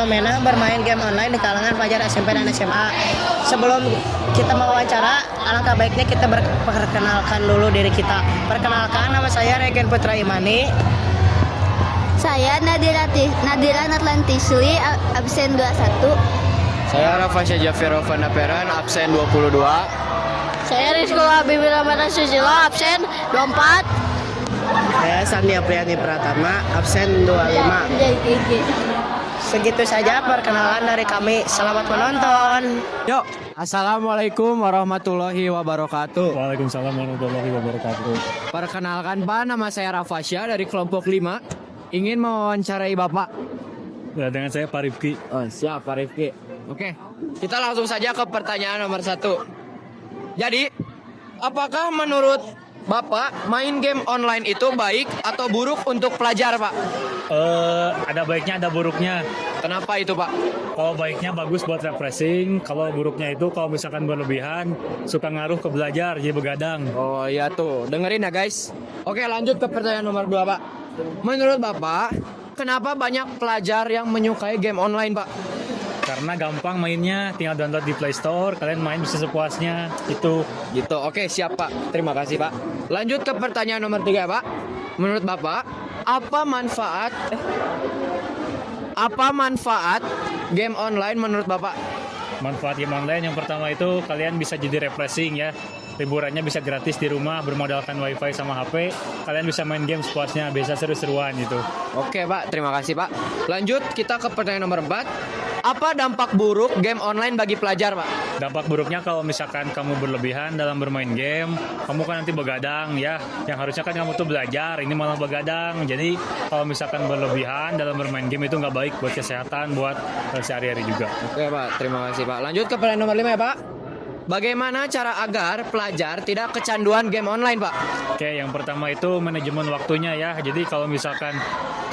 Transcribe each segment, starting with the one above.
fenomena bermain game online di kalangan pelajar SMP dan SMA. Sebelum kita mewawancara, alangkah baiknya kita perkenalkan dulu diri kita. Perkenalkan, nama saya Regen Putra Imani. Saya Nadira Natlantisli, absen 21. Saya Rafasya Jafiro Vandaperan, absen 22. Saya Rizko Habibie Ramadan Susilo, absen 24. Saya Sandi Apriani Pratama, absen 25. Segitu saja perkenalan dari kami. Selamat menonton. Yuk, assalamualaikum warahmatullahi wabarakatuh. Waalaikumsalam warahmatullahi wabarakatuh. Perkenalkan Pak, nama saya Rafasya dari kelompok 5. Ingin mewawancarai Bapak. Ya, dengan saya Pak Rifki. Oh, siap Pak Rifki. Oke, kita langsung saja ke pertanyaan nomor 1. Jadi, apakah menurut Bapak main game online itu baik atau buruk untuk pelajar, Pak? Ada baiknya, ada buruknya. Kenapa itu, Pak? Kalau baiknya bagus buat refreshing. Kalau buruknya itu kalau misalkan berlebihan suka ngaruh ke belajar, jadi begadang. Oh iya tuh, dengerin ya guys. Oke, lanjut ke pertanyaan nomor 2, Pak. Menurut Bapak, kenapa banyak pelajar yang menyukai game online, Pak? Karena gampang mainnya, tinggal download di Play Store, kalian main bisa sepuasnya. Itu. Gitu, oke siap Pak. Terima kasih Pak. Lanjut ke pertanyaan nomor 3, Pak. Menurut Bapak, apa manfaat game online menurut Bapak? Manfaat game online yang pertama itu kalian bisa jadi refreshing ya. Liburannya bisa gratis di rumah bermodalkan wifi sama HP. Kalian bisa main game sepuasnya, bisa seru-seruan gitu. Oke Pak, terima kasih Pak. Lanjut kita ke pertanyaan nomor 4. Apa dampak buruk game online bagi pelajar, Pak? Dampak buruknya kalau misalkan kamu berlebihan dalam bermain game, kamu kan nanti begadang ya. Yang harusnya kan kamu tuh belajar, ini malah begadang. Jadi kalau misalkan berlebihan dalam bermain game itu nggak baik buat kesehatan, buat sehari-hari juga. Oke Pak, terima kasih Pak. Lanjut ke pertanyaan nomor 5 ya Pak. Bagaimana cara agar pelajar tidak kecanduan game online, Pak? Oke, yang pertama itu manajemen waktunya ya. Jadi kalau misalkan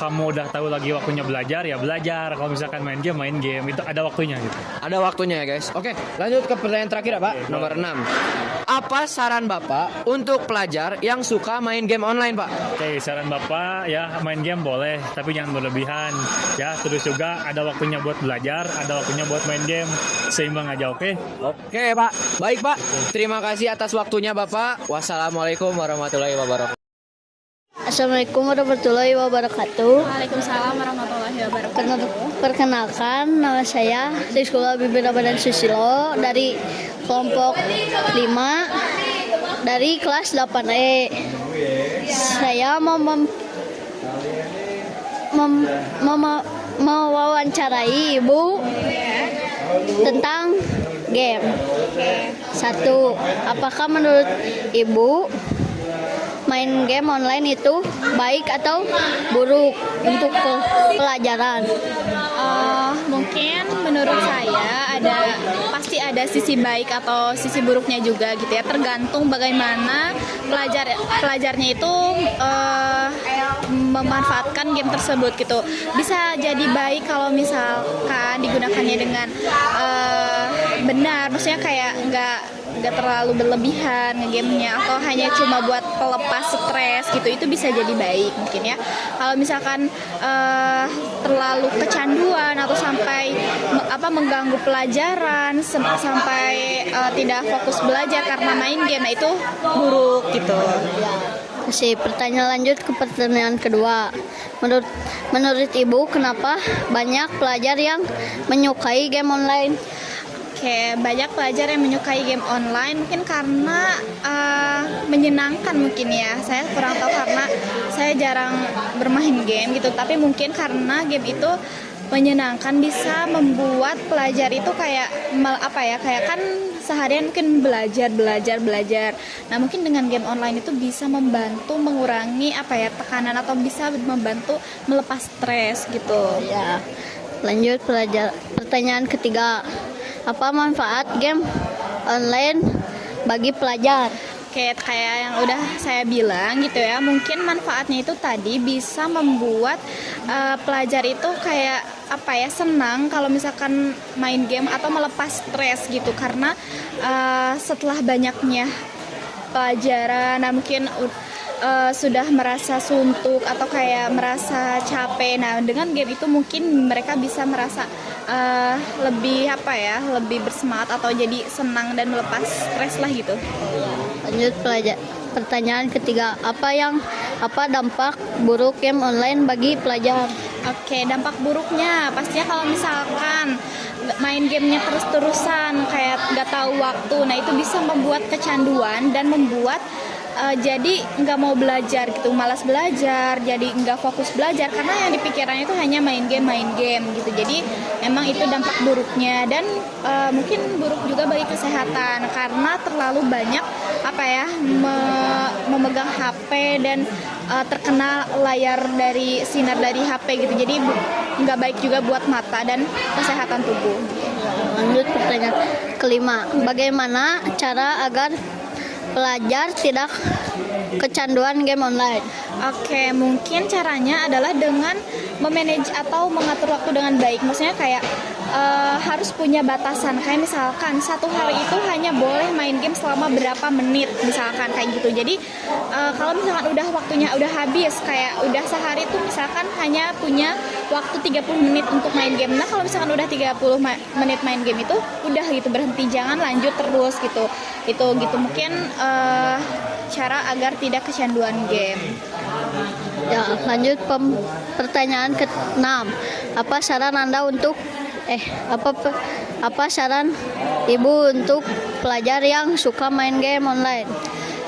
kamu udah tahu lagi waktunya belajar, ya belajar. Kalau misalkan main game, itu ada waktunya gitu. Ada waktunya ya guys. Oke, lanjut ke pertanyaan terakhir ya Pak. Nomor 6. Apa saran Bapak untuk pelajar yang suka main game online, Pak? Oke, saran Bapak ya main game boleh, tapi jangan berlebihan. Ya, terus juga ada waktunya buat belajar, ada waktunya buat main game. Seimbang aja, oke? Oke, Pak. Baik, Pak. Terima kasih atas waktunya, Bapak. Wassalamualaikum warahmatullahi wabarakatuh. Assalamualaikum warahmatullahi wabarakatuh. Waalaikumsalam warahmatullahi wabarakatuh. Perkenalkan, nama saya Rizko Habibie Ramadan Susilo dari kelompok 5 dari kelas 8E. Saya mewawancarai Ibu tentang game. 1. Apakah menurut Ibu main game online itu baik atau buruk untuk pelajaran? Mungkin menurut saya pasti ada sisi baik atau sisi buruknya juga gitu ya, tergantung bagaimana pelajarnya itu memanfaatkan game tersebut gitu. Bisa jadi baik kalau misalkan digunakannya dengan benar, maksudnya kayak nggak terlalu berlebihan gamenya atau hanya cuma buat pelepas stres gitu, itu bisa jadi baik mungkin ya. Kalau misalkan terlalu kecanduan atau sampai mengganggu pelajaran sampai tidak fokus belajar karena main game, nah itu buruk gitu. Masih pertanyaan lanjut ke pertanyaan kedua. Menurut Ibu, kenapa banyak pelajar yang menyukai game online? Oke, banyak pelajar yang menyukai game online mungkin karena menyenangkan mungkin ya. Saya kurang tahu karena saya jarang bermain game gitu, tapi mungkin karena game itu menyenangkan, bisa membuat pelajar itu kayak kayak kan seharian mungkin belajar. Nah, mungkin dengan game online itu bisa membantu mengurangi tekanan atau bisa membantu melepas stres gitu. Ya. Lanjut pertanyaan ketiga. Apa manfaat game online bagi pelajar? Kayak yang udah saya bilang gitu ya, mungkin manfaatnya itu tadi bisa membuat pelajar itu kayak senang kalau misalkan main game atau melepas stres gitu, karena setelah banyaknya pelajaran, nah mungkin sudah merasa suntuk atau kayak merasa capek. Nah, dengan game itu mungkin mereka bisa merasa lebih lebih bersemangat atau jadi senang dan melepas stres lah gitu. Lanjut pertanyaan ketiga, apa dampak buruk game online bagi pelajar? Oke, dampak buruknya pastinya kalau misalkan main gamenya terus-terusan kayak nggak tahu waktu, nah itu bisa membuat kecanduan dan membuat jadi nggak mau belajar gitu, malas belajar, jadi nggak fokus belajar karena yang dipikirannya itu hanya main game gitu. Jadi memang itu dampak buruknya dan mungkin buruk juga bagi kesehatan karena terlalu banyak memegang HP dan terkena sinar dari HP gitu. Jadi nggak baik juga buat mata dan kesehatan tubuh. Lanjut pertanyaan kelima, bagaimana cara agar pelajar tidak kecanduan game online? Oke, mungkin caranya adalah dengan memanage atau mengatur waktu dengan baik. Maksudnya kayak harus punya batasan. Kayak misalkan satu hari itu hanya boleh main game selama berapa menit, misalkan kayak gitu. Jadi kalau misalkan udah waktunya udah habis, kayak udah sehari itu misalkan hanya punya waktu 30 menit untuk main game. Nah, kalau misalkan udah 30 menit main game itu udah gitu, berhenti, jangan lanjut terus gitu. Itu gitu mungkin cara agar tidak kecanduan game. Ya, lanjut pertanyaan ke-6. Apa saran Anda untuk apa saran Ibu untuk pelajar yang suka main game online?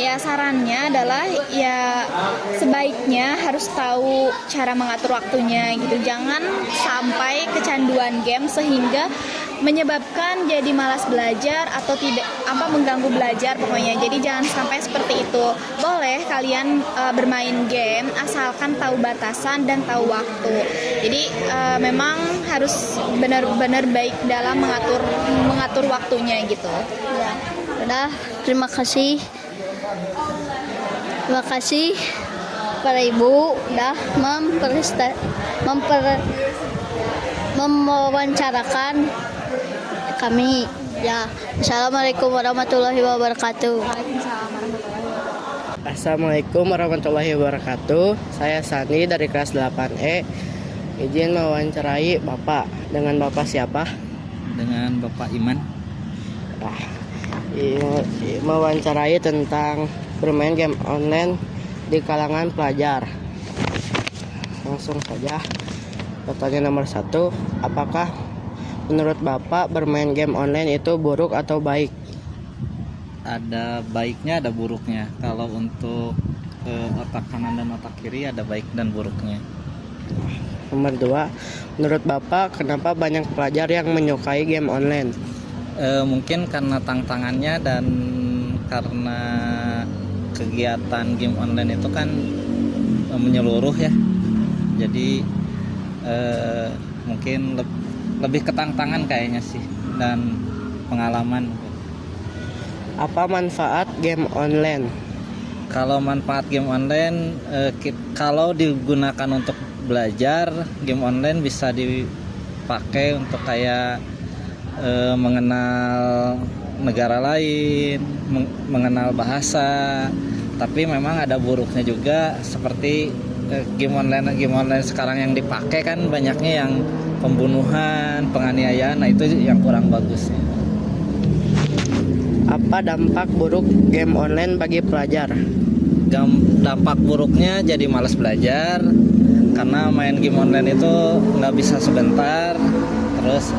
Ya, sarannya adalah ya sebaiknya harus tahu cara mengatur waktunya gitu. Jangan sampai kecanduan game sehingga menyebabkan jadi malas belajar atau tidak mengganggu belajar pokoknya. Jadi jangan sampai seperti itu. Boleh kalian bermain game asalkan tahu batasan dan tahu waktu. Jadi memang harus benar-benar baik dalam mengatur waktunya gitu. Ya. Udah, terima kasih. Terima kasih para Ibu udah mewawancarakan kami. Ya, Assalamualaikum warahmatullahi wabarakatuh. Assalamualaikum warahmatullahi wabarakatuh. Saya Sani dari kelas 8E. Izin mewawancarai Bapak. Dengan Bapak siapa? Dengan Bapak Iman. Mewawancarai tentang bermain game online di kalangan pelajar. Langsung saja. Pertanyaan nomor 1, apakah menurut Bapak bermain game online itu buruk atau baik? Ada baiknya, ada buruknya. Kalau untuk otak kanan dan otak kiri ada baik dan buruknya. Nomor 2, menurut Bapak kenapa banyak pelajar yang menyukai game online? Mungkin karena tantangannya dan karena kegiatan game online itu kan menyeluruh ya. Jadi mungkin lebih ke tantangan kayaknya sih dan pengalaman. Apa manfaat game online? Kalau manfaat game online, kalau digunakan untuk belajar, game online bisa dipakai untuk kayak mengenal negara lain, mengenal bahasa. Tapi memang ada buruknya juga, seperti game online sekarang yang dipakai kan banyaknya yang pembunuhan, penganiayaan. Nah, itu yang kurang bagusnya. Apa dampak buruk game online bagi pelajar? Dampak buruknya jadi malas belajar karena main game online itu nggak bisa sebentar. Terus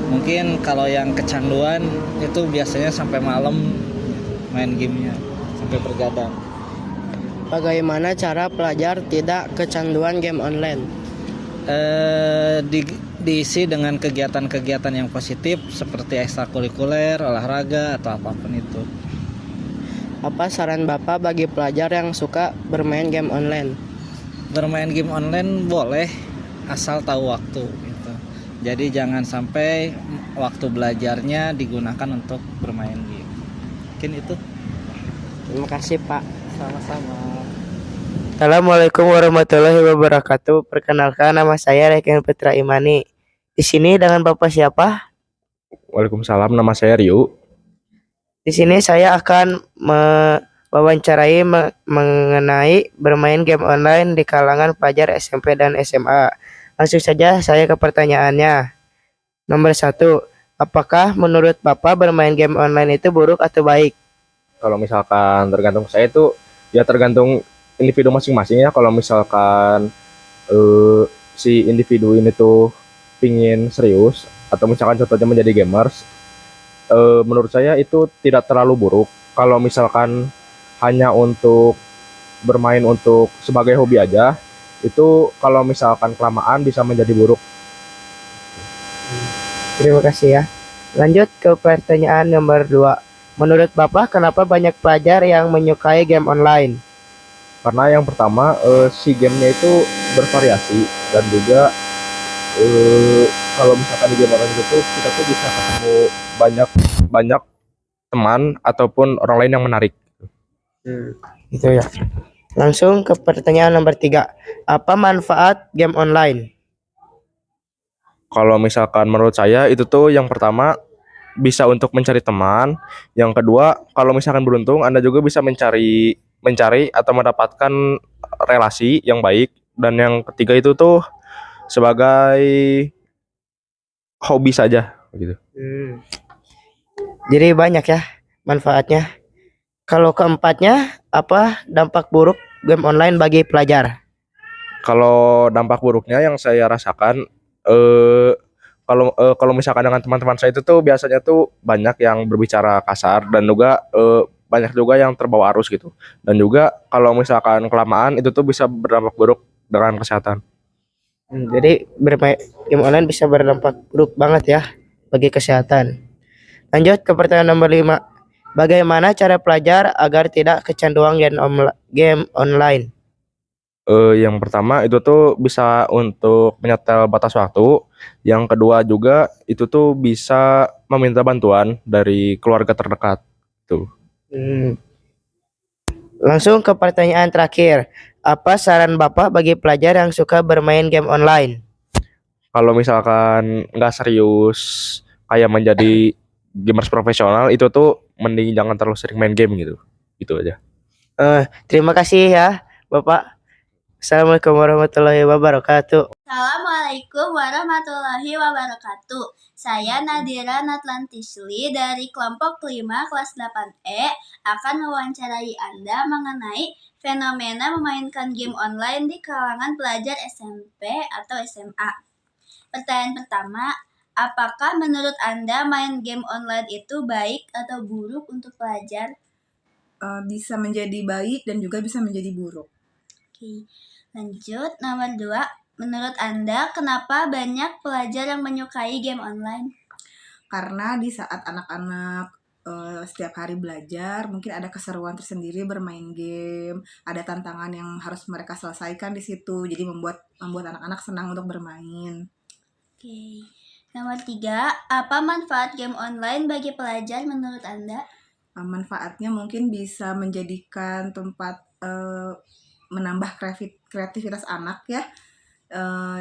mungkin kalau yang kecanduan itu biasanya sampai malam main gamenya, sampai bergadang. Bagaimana cara pelajar tidak kecanduan game online? Diisi dengan kegiatan-kegiatan yang positif seperti ekstrakurikuler, olahraga atau apapun itu. Apa saran Bapak bagi pelajar yang suka bermain game online? Bermain game online boleh asal tahu waktu gitu. Jadi jangan sampai waktu belajarnya digunakan untuk bermain game. Mungkin itu. Terima kasih Pak. Sama-sama. Assalamualaikum warahmatullahi wabarakatuh. Perkenalkan, nama saya Reken Putra Imani. Di sini dengan Bapak siapa? Waalaikumsalam, nama saya Riu. Di sini saya akan mewawancarai mengenai bermain game online di kalangan pelajar SMP dan SMA. Langsung saja saya ke pertanyaannya. Nomor 1, apakah menurut Bapak bermain game online itu buruk atau baik? Kalau misalkan tergantung saya itu ya tergantung individu masing-masing ya. Kalau misalkan si individu ini tuh pingin serius atau misalkan contohnya menjadi gamers, menurut saya itu tidak terlalu buruk. Kalau misalkan hanya untuk bermain untuk sebagai hobi aja, itu kalau misalkan kelamaan bisa menjadi buruk. Terima kasih ya. Lanjut ke pertanyaan nomor 2. Menurut Bapak, kenapa banyak pelajar yang menyukai game online? Karena yang pertama si gamenya itu bervariasi dan juga kalau misalkan di game online itu kita tuh bisa ketemu banyak banyak teman ataupun orang lain yang menarik. Itu ya. Langsung ke pertanyaan nomor 3. Apa manfaat game online? Kalau misalkan menurut saya itu tuh yang pertama bisa untuk mencari teman, yang kedua kalau misalkan beruntung Anda juga bisa mencari atau mendapatkan relasi yang baik, dan yang ketiga itu tuh sebagai hobi saja gitu. Jadi banyak ya manfaatnya. Kalau keempatnya, apa dampak buruk game online bagi pelajar? Kalau dampak buruknya yang saya rasakan, kalau misalkan dengan teman-teman saya itu tuh biasanya tuh banyak yang berbicara kasar dan juga banyak juga yang terbawa arus gitu. Dan juga kalau misalkan kelamaan itu tuh bisa berdampak buruk dengan kesehatan. Jadi bermain game online bisa berdampak buruk banget ya bagi kesehatan. Lanjut ke pertanyaan nomor 5. Bagaimana cara pelajar agar tidak kecanduan game online? Yang pertama itu tuh bisa untuk menyetel batas waktu. Yang kedua juga itu tuh bisa meminta bantuan dari keluarga terdekat. Tuh. Langsung ke pertanyaan terakhir. Apa saran Bapak bagi pelajar yang suka bermain game online? Kalau misalkan nggak serius kayak menjadi gamers profesional, itu tuh mending jangan terlalu sering main game gitu. Gitu aja. Terima kasih ya Bapak. Assalamualaikum warahmatullahi wabarakatuh. Assalamualaikum warahmatullahi wabarakatuh. Saya Nadira Natlantisli dari kelompok 5 kelas 8E akan mewawancarai Anda mengenai fenomena memainkan game online di kalangan pelajar SMP atau SMA. Pertanyaan pertama, apakah menurut Anda main game online itu baik atau buruk untuk pelajar? Bisa menjadi baik dan juga bisa menjadi buruk. Oke. Lanjut, nomor 2. Menurut Anda, kenapa banyak pelajar yang menyukai game online? Karena di saat anak-anak setiap hari belajar, mungkin ada keseruan tersendiri bermain game, ada tantangan yang harus mereka selesaikan di situ, jadi membuat anak-anak senang untuk bermain. Oke. Nomor 3, apa manfaat game online bagi pelajar menurut Anda? Manfaatnya mungkin bisa menjadikan tempat menambah kreativitas anak ya,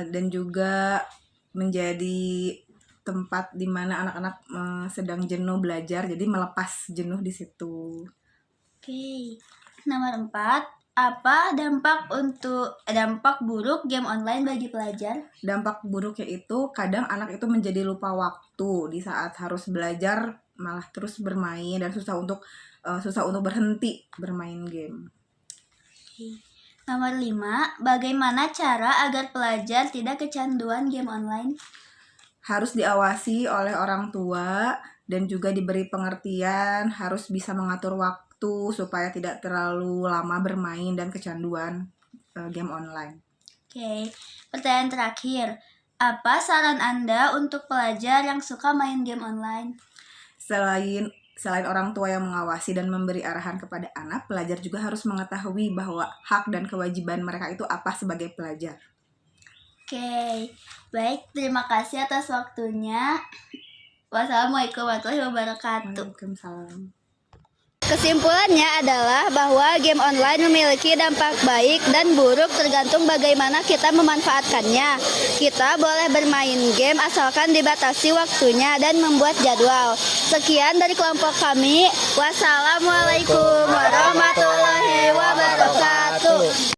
dan juga menjadi tempat di mana anak-anak sedang jenuh belajar, jadi melepas jenuh di situ. Oke. Nomor 4, apa dampak buruk game online bagi pelajar? Dampak buruk yaitu kadang anak itu menjadi lupa waktu di saat harus belajar, malah terus bermain dan susah untuk berhenti bermain game. Oke. Nomor 5, bagaimana cara agar pelajar tidak kecanduan game online? Harus diawasi oleh orang tua dan juga diberi pengertian, harus bisa mengatur waktu supaya tidak terlalu lama bermain dan kecanduan game online. Oke, pertanyaan terakhir. Apa saran Anda untuk pelajar yang suka main game online? Selain orang tua yang mengawasi dan memberi arahan kepada anak, pelajar juga harus mengetahui bahwa hak dan kewajiban mereka itu apa sebagai pelajar. Oke, baik. Terima kasih atas waktunya. Wassalamualaikum warahmatullahi wabarakatuh. Waalaikumsalam. Kesimpulannya adalah bahwa game online memiliki dampak baik dan buruk tergantung bagaimana kita memanfaatkannya. Kita boleh bermain game asalkan dibatasi waktunya dan membuat jadwal. Sekian dari kelompok kami. Wassalamualaikum warahmatullahi wabarakatuh.